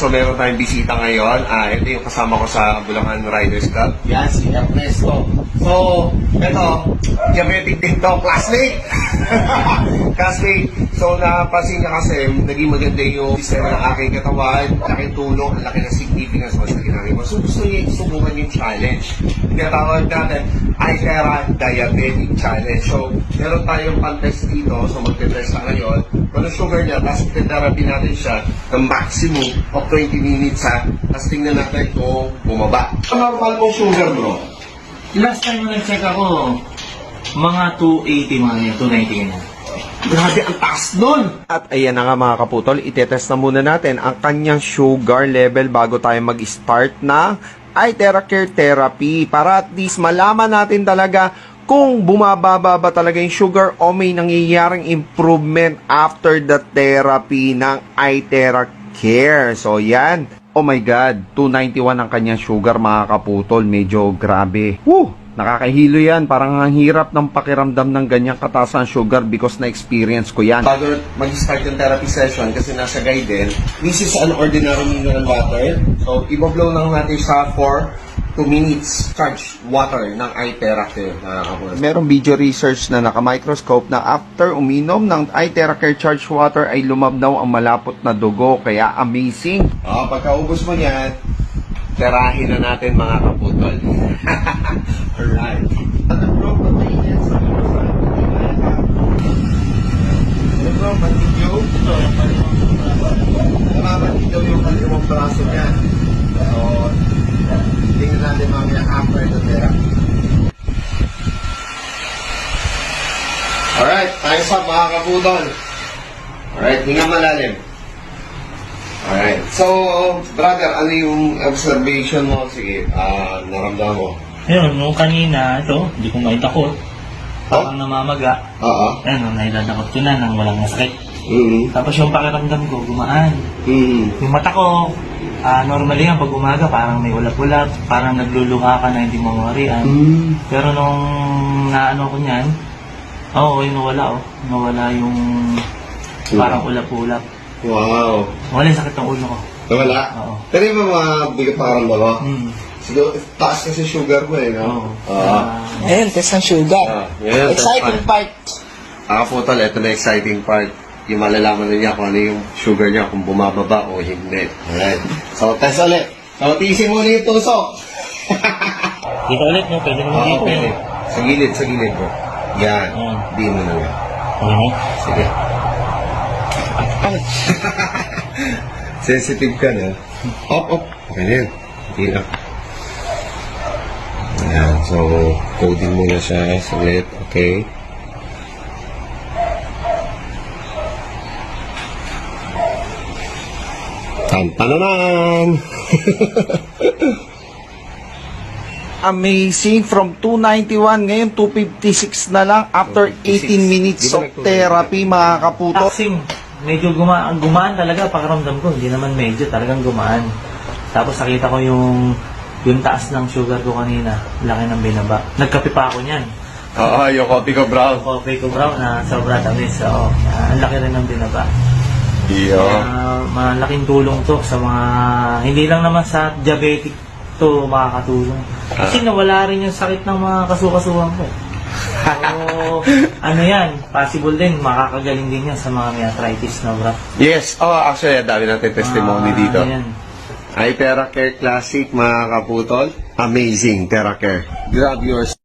So meron tayong bisita ngayon. Ito yung kasama ko sa Bulacan Riders Club. Yan, si Ernesto. So, ito, diabetic din to, classmate. Classmate. So, napansin niya kasi, naging maganda yung sistema ng aking katawan, laking tulong, laki ng significance mo sa ginagawa mo. So, gusto niya subukan yung challenge. Tinatawag natin, iTerra Diabetic Challenge. So, meron tayong contest dito. So, magte-test na ngayon. Kung ang sugar niya, tapos therapy natin siya ng maximum of 20 minutes ha. Tapos tingnan natin kung bumaba. Ang normal pong sugar bro? Last time na nag-check ako, mga 280 mga yan, 290 ganyan. Grabe, ang taas nun! At ayan na nga mga kaputol, itetest na muna natin ang kanyang sugar level bago tayo mag-start na iTerra Care Therapy para at least malaman natin talaga kung bumababa ba talaga yung sugar o may nangyayaring improvement after the therapy ng iTerra Care. So yan. Oh my God, 291 ang kanyang sugar mga kaputol. Medyo grabe. Woo! Nakakahilo yan. Parang ang hirap ng pakiramdam ng ganyang kataas ng sugar because na-experience ko yan. Bago mag-start yung therapy session, kasi nasa guide din, this is an ordinary mineral water. So, ibablow lang natin siya for 2 minutes. Charge water ng iTerra Care. Merong video research na naka-microscope na after uminom ng iTerra Care Charged Water ay lumabnaw ang malapot na dugo. Kaya amazing. Pagkaubos mo yan, terahin na natin mga kaputol. Alright. Ano bro, patayin sa ano bro, mantigyo? Ito, yung Namamantig daw yung kalimang braso niya. So, tingnan natin mamaya after the therapy. Alright, time's up mga kaputol. Alright, hinga malalim. Alright, so brother, ano yung observation mo? Sige, naramdaman mo. Ayun, nung kanina, ito, hindi ko maitakot. Parang namamaga. Oo. Ayun, nailatakot ko na nang walang masakit. Mm-hmm. Tapos yung pakiramdam ko, gumaan. Mm-hmm. Yung mata ko, normally yan, pag umaga, parang may ulap-ulap, parang nagluluha ka na hindi mo mawarian. Mm-hmm. Pero nung naano ko niyan, yun nawala Nawala yung parang ulap-ulap. Wow. Wala yung sakit ng ulo ko. Nawala? Oo. Pero yung mga bigat pakiramdam mo? Siguro, taas kasi sugar mo no? Oo. Ayun, test ng sugar. Yeah, Exciting part. Kaputol, ito na exciting part. Yung malalaman na niya kung ano yung sugar niya, kung bumababa o hindi. Alright. So, test ulit. So, tiisin mo ulit yung tusok. Dito ulit, no? Pwede naman dito. pwede. Sa gilid bro. Yan. Di mo na yan. Okay. Sige. Sensitive ka na. Op. Okay na yun. Hindi lang. Ayan. So, coding muna siya. Saglit. Okay. Tantananan! Amazing. From 291, ngayon 256 na lang after 18 minutes of therapy, mga kaputo. Taxing, medyo gumaan talaga pakiramdam ko. Hindi naman medyo, talagang gumaan. Tapos nakita ko yung taas ng sugar ko kanina. Laki ng binaba. Nagkape pa ako niyan. Oo, yung coffee ko brown. Coffee ko brown na sobra tamis. So, ang laki rin ng binaba. Iyo. Malaking tulong to sa mga, hindi lang naman sa diabetic to makakatulong. Kasi nawala rin yung sakit ng mga kasukasuhan ko. So, ano yan, possible din, makakagaling din yan sa mga may arthritis na bra. Yes. Actually, dami natin testimony dito. Ano yan. iTerra Care Classic, mga kaputol. Amazing, Terra Care. Grab yours.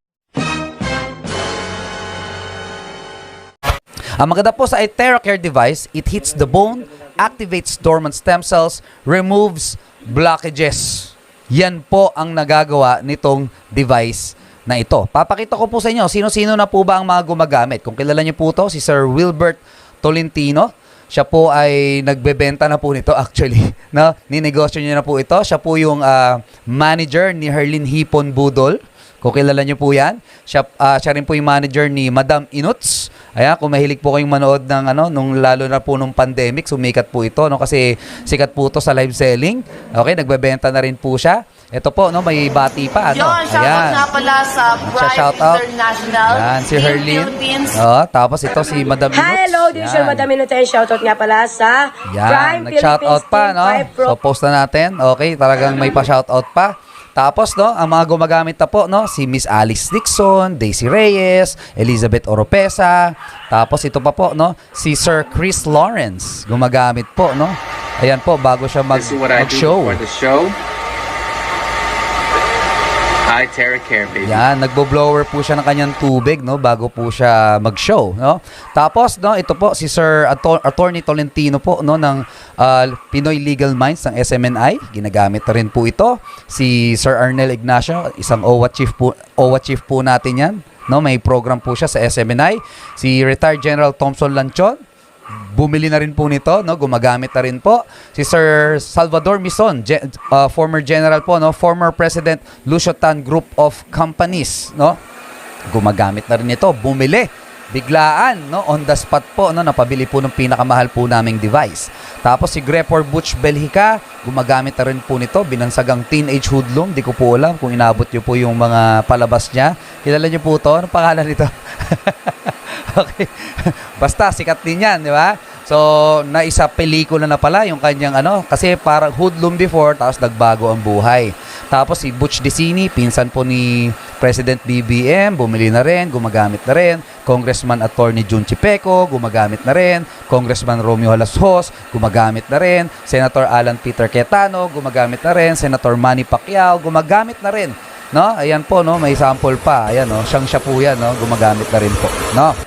Ang maganda po sa iTerra Care device, it hits the bone, activates dormant stem cells, removes blockages. Yan po ang nagagawa nitong device na ito. Papakita ko po sa inyo, sino-sino na po ba ang mga gumagamit. Kung kilala niyo po ito, si Sir Wilbert Tolentino. Siya po ay nagbebenta na po nito actually. No? Ninegosyo niya na po ito. Siya po yung manager ni Herlin Hipon Budol. Kung kilala niyo po yan. Siya rin po yung manager ni Madam Inuts. Ayan, kung mahilig po kayong manood ng nung lalo na po nung pandemic, sumikat po ito, no? Kasi sikat po ito sa live selling. Okay, nagbebenta na rin po siya. Ito po, no, may bati pa, ano? Yun, shoutout nga pala sa Pride Shoutout. International Yan, si Team Herlin. Philippines. Oh, tapos ito si Madam Inuts. Hello, this is Yan. Madam Inutay. Shoutout nga pala sa Yan, Prime nag-shoutout Philippines pa, Team no? 5 Pro. So, post na natin. Okay, talagang may pa-shoutout pa. Tapos, no, ang mga gumagamit na po, no, si Miss Alice Dixon, Daisy Reyes, Elizabeth Oropesa. Tapos, ito pa po, no, si Sir Chris Lawrence, gumagamit po, no. Ayan po, bago siya This is what I do mag-show. for the show. I Terra Care, baby. Yan, nagbo-blower po siya ng kanyang tubig, no, bago po siya mag-show, no. Tapos, no, ito po si Sir Attorney Tolentino po, no, ng Pinoy Legal Minds ng SMNI. Ginagamit na rin po ito. Si Sir Arnel Ignacio, isang OWA chief po natin 'yan, no. May program po siya sa SMNI. Si Retired General Thompson Lanchon, bumili na rin po nito, no, gumagamit na rin po. Si Sir Salvador Mison, former general po, no, former President Lucio Tan Group of Companies, no, gumagamit na rin ito, bumili, biglaan, no, on the spot po, no, napabili po ng pinakamahal po naming device. Tapos si Grepor Butch Belhica, gumagamit na rin po nito, binansagang teenage hoodlum, di ko po alam kung inabot nyo po yung mga palabas niya. Kilala nyo po ito? Ano pangalan nito? Okay. Basta sikat din 'yan, di ba? So, naisa pelikula na pala yung kanyang ano, kasi parang hoodlum before, tapos nagbago ang buhay. Tapos si Butch Dicini, pinsan po ni President BBM, bumili na rin, gumagamit na rin. Congressman Attorney Jun Chipeco, gumagamit na rin. Congressman Romeo Halasos, gumagamit na rin. Senator Alan Peter Cayetano, gumagamit na rin. Senator Manny Pacquiao, gumagamit na rin. No? Ayan po, no, may sample pa. Ayan, no, siya po 'yan, no, gumagamit na rin po, no.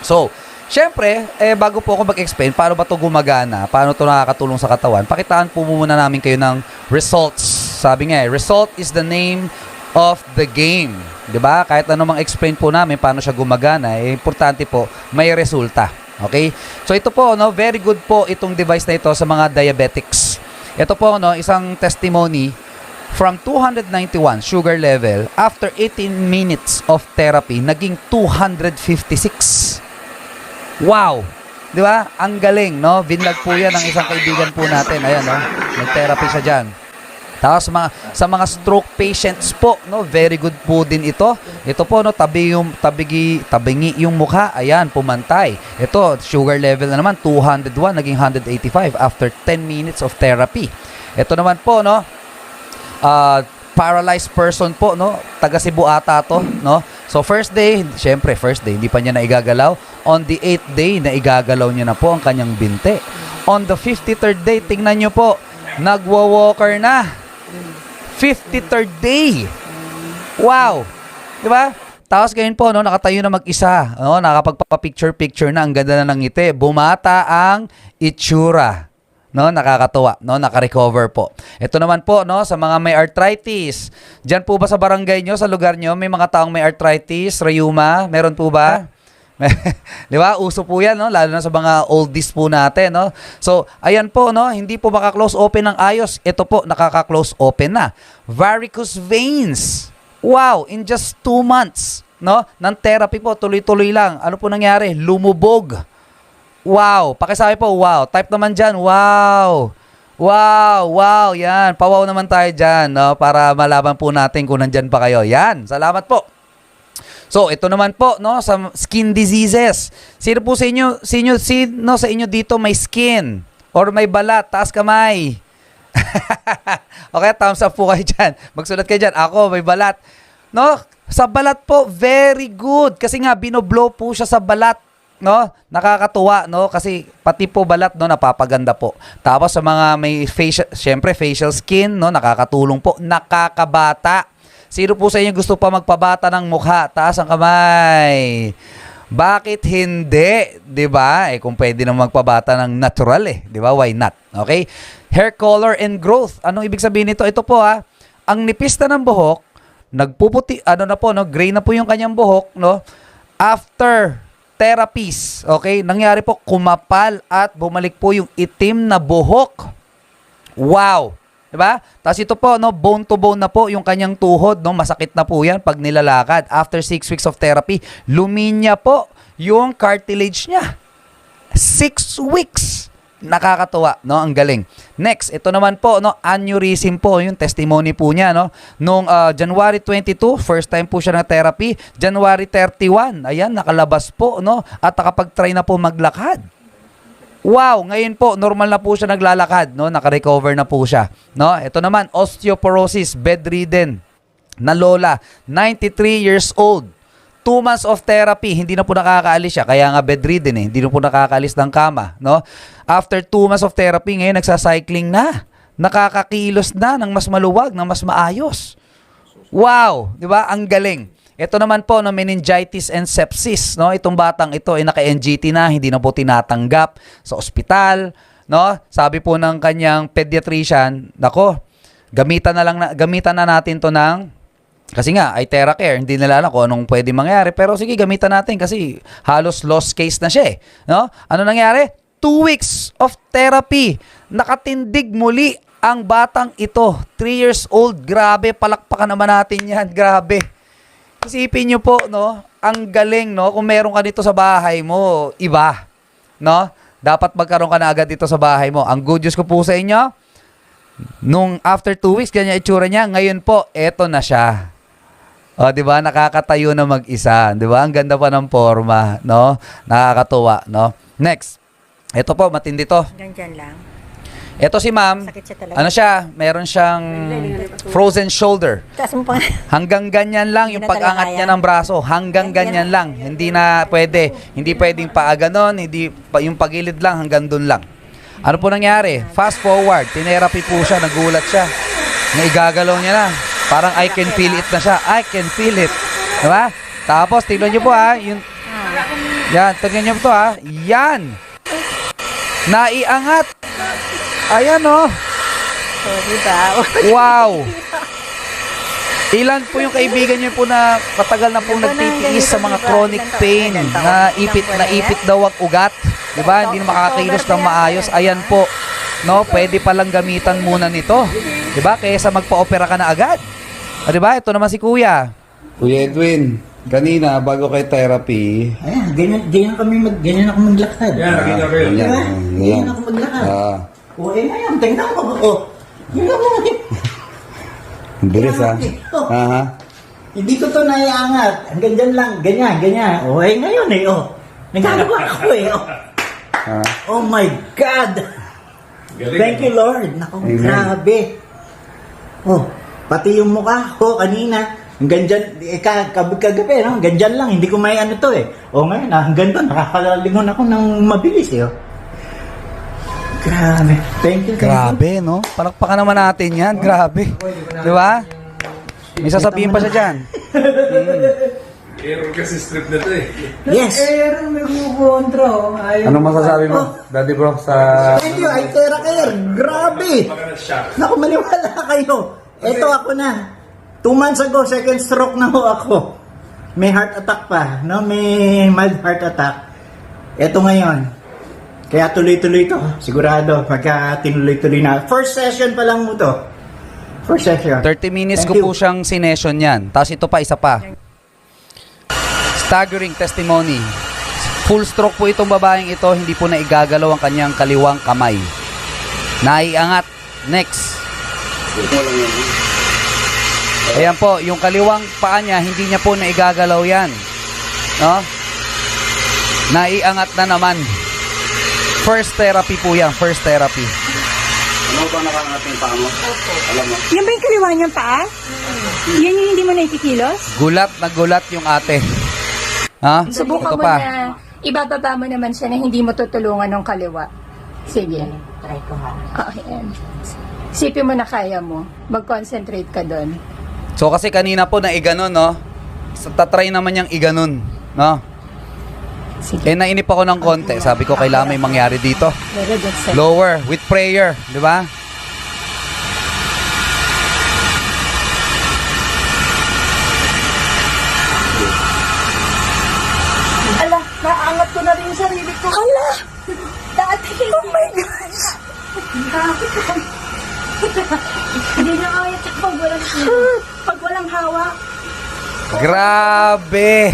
So, syempre, bago po ako mag-explain paano ba ito gumagana, paano ito nakakatulong sa katawan, pakitaan po muna namin kayo ng results. Sabi nga, result is the name of the game. 'Di ba? Kahit ano mang explain po namin paano siya gumagana, importante po may resulta. Okay? So ito po, no, very good po itong device na ito sa mga diabetics. Ito po, no, isang testimony from 291 sugar level, after 18 minutes of therapy, naging 256. Wow! Di ba? Ang galing, no? Vinlag po yan ng isang kaibigan po natin. Ayan, no? Nag-therapy siya dyan. Tapos sa mga stroke patients po, no, very good po din ito. Ito po, no, tabingi yung mukha, ayan, pumantay. Ito, sugar level na naman, 201, naging 185 after 10 minutes of therapy. Ito naman po, no, paralyzed person po, no, taga Cebu ata to, no. So first day, syempre first day, hindi pa niya naigagalaw. On the 8th day, naigagalaw niya na po ang kanyang binte. On the 53rd day, tingnan niyo po, nagwa-walker na. 53rd day. Wow. 'Di ba? Tapos ganyan po, no, nakatayo na mag-isa, no, nakapagpapa-picture-picture na, ang ganda na ng ngiti. Bumata ang itsura. No, nakakatuwa, no, naka-recover po. Ito naman po, no, sa mga may arthritis. Diyan po ba sa barangay nyo, sa lugar nyo, may mga taong may arthritis, rheuma, meron po ba? Di ba? Uso po yan, no, lalo na sa mga oldies po natin, no. So, ayan po, no, hindi po maka-close open ng ayos. Ito po, nakaka-close open na. Varicose veins. Wow, in just 2 months, no, ng therapy po, tuloy-tuloy lang. Ano po nangyari? Lumubog. Wow. Pakisabi po, wow. Type naman dyan, wow. Wow, wow. Yan. Pawaw naman tayo dyan, no? Para malaman po natin kung nandyan pa kayo. Yan. Salamat po. So, ito naman po, no? Sa skin diseases. Sino po sa inyo, sino sa inyo dito may skin? Or may balat? Taas kamay. Okay, thumbs up po kayo dyan. Magsulat kayo dyan. Ako, may balat. No? Sa balat po, very good. Kasi nga, binoblow po siya sa balat. No, nakakatuwa, no, kasi pati po balat, no, napapaganda po. Tapos sa mga may facial, syempre facial skin, no, nakakatulong po, nakakabata. Sino po sa inyo gusto pa magpabata ng mukha? Taas ang kamay. Bakit hindi? 'Di ba? Kung pwede nang magpabata ng natural 'di ba? Why not? Okay? Hair color and growth. Anong ibig sabihin nito? Ito po ang nipis na ng buhok, nagpuputi, na po, no, gray na po yung kanyang buhok, no? After therapies, okay? Nangyari po, kumapal at bumalik po yung itim na buhok. Wow! Diba? Tapos ito po, no, bone to bone na po yung kanyang tuhod, no? Masakit na po yan pag nilalakad. After 6 weeks of therapy, luminya po yung cartilage niya. 6 weeks. Nakakatuwa, no? Ang galing. Next, ito naman po, no? Aneurysm po, yung testimony po niya, no? Nung January 22, first time po siya ng therapy. January 31, ayan, nakalabas po, no? At nakapag-try na po maglakad. Wow, ngayon po, normal na po siya naglalakad, no? Naka-recover na po siya, no? Ito naman, osteoporosis, bedridden na lola, 93 years old. 2 months of therapy, hindi na po nakakaalis siya. Kaya nga bedridden hindi na po nakakaalis ng kama, no? After 2 months of therapy, ngayon nagsacycling na. Nakakakilos na ng mas maluwag, ng mas maayos. Wow, 'di ba? Ang galing. Ito naman po no, meningitis and sepsis, no? Itong batang ito ay naka-NGT na, hindi na po tinatanggap sa ospital, no? Sabi po ng kanyang pediatrician, nako, gamitan na natin 'to ng kasi nga, ay TheraCare, hindi nila alam kung anong pwede mangyari. Pero sige, gamitan natin kasi halos lost case na siya. No? Ano nangyari? 2 weeks of therapy. Nakatindig muli ang batang ito. 3 years old. Grabe, palakpakan naman natin yan. Grabe. Isipin nyo po, no? Ang galing, no? Kung meron ka dito sa bahay mo, iba. No? Dapat magkaroon ka na agad dito sa bahay mo. Ang good news ko po sa inyo, nung after 2 weeks, ganyan itsura niya. Ngayon po, eto na siya. O, di ba? Nakakatayo na mag-isa. Di ba? Ang ganda pa ng forma, no? Nakakatuwa, no? Next. Ito po, matindi to. Ganyan lang. Ito si ma'am. Sakit siya talaga. Ano siya? Meron siyang frozen shoulder. Taas mo pa. Hanggang ganyan lang yung Hindi na talaga pag-angat niya kaya. ng braso. Hanggang ganyan lang. Hindi na pwede. Hindi pwedeng paaganon. Yung pagilid lang, hanggang dun lang. Ano po nangyari? Fast forward. Tinerapy po siya. Nagulat siya. Naigagalaw niya na. Parang I can feel it na siya. I can feel it. Diba? Tapos, tignan nyo po ha. Yan, tignan nyo po to ha. Yan. Naiangat. Ayan o. Oh, diba? Wow. Ilan po yung kaibigan nyo po na katagal na pong nagtitiis sa mga chronic pain na ipit daw ang ugat. Diba? Hindi na makakakilos ng maayos. Ayan po. No, pwede palang gamitan muna nito. 'Di ba? Kaysa magpa-opera ka na agad. O, 'di ba? Ito naman si Kuya. Kuya Edwin, kanina bago kay therapy, Ayan, ganyan ako maglakad. Ganyan ako maglakad. O, ngayon, tingnan mo ako. Tingnan mo. Ang bilis ha. Aha. Hindi ko to naiangat. Hanggang dyan lang, ganyan. O, ngayon nagagawa ako Oh my God! Thank you, Lord. Naku, grabe. Oh, pati yung mukha ko kanina, hanggang dyan, kagabi, no? Hanggang dyan lang, hindi ko may ano to O ngayon, hanggang doon, nakakalalingon ako ng mabilis Grabe. Thank you. Grabe, no? Palakpakan naman natin 'yan. Grabe. 'Di ba? May sasabihin pa siya diyan. Error kasi strip na to Yes. Ano masasabi mo, Daddy Bro, sa... Thank you, ay TheraCare. Grabe. Naku, maniwala kayo. Ito ako na. 2 months ago, second stroke na ako. May heart attack pa, no? May mild heart attack. Ito ngayon. Kaya tuloy-tuloy to. Sigurado, pagka tinuloy-tuloy na. First session pa lang mo to. First session. 30 minutes Thank ko po you. siyang sinession 'yan. Tapos ito pa, isa pa. Staggering testimony. Full stroke po itong babaeng ito, hindi po naigagalaw ang kanyang kaliwang kamay. Naiangat. Next. Ayan po, yung kaliwang paa niya, hindi niya po naigagalaw yan. No? Naiangat na naman. First therapy po yan, first therapy. Ano ba nakangat yung paa mo? Alam mo? Yan ba yung kaliwa niyang paa? Yan yung hindi mo nakikilos? Gulat na gulat yung ate. Ha? Subukan Ito mo pa. na, ibababa mo naman siya na hindi mo tutulungan ng kaliwa. Sige. Try ko ha. Ayan. Isipin mo na kaya mo. Mag-concentrate ka doon. So kasi kanina po na iganon, no? So, tatry naman niyang iganon, no? Sige. Nainip ako ng konti. Sabi ko, kailangan may mangyari dito. Very good, sir. Lower, with prayer, di ba? Ala, naangat ko na rin yung sarili ko. Ala! Dati! Oh my gosh! Hindi na kaya pag walang hawak. Grabe!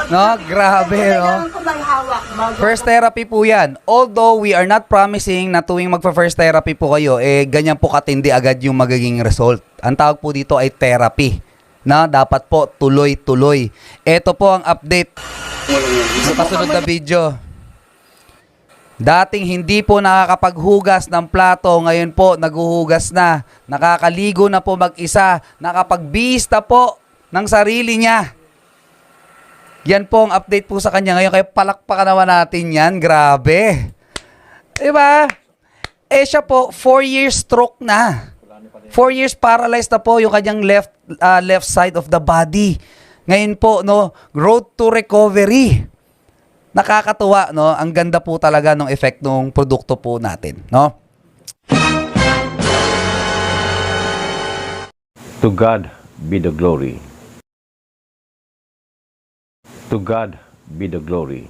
No, grabe, no? Kailangan ko may hawak. First therapy po yan. Although we are not promising na tuwing magpa-first therapy po kayo, ganyan po katindi agad yung magiging result. Ang tawag po dito ay therapy. Na dapat po tuloy-tuloy. Ito po ang update sa kasunod na video. Dating hindi po nakakapaghugas ng plato, ngayon po naghuhugas na. Nakakaligo na po mag-isa. Nakapagbista po ng sarili niya. Yan po ang update po sa kanya ngayon. Kaya palakpakan naman natin yan. Grabe. Diba? Siya po, 4 years stroke na. 4 years paralyzed na po yung kanyang left side of the body. Ngayon po, no, road to recovery. Nakakatuwa, no? Ang ganda po talaga ng effect ng produkto po natin, no? To God be the glory. To God be the glory.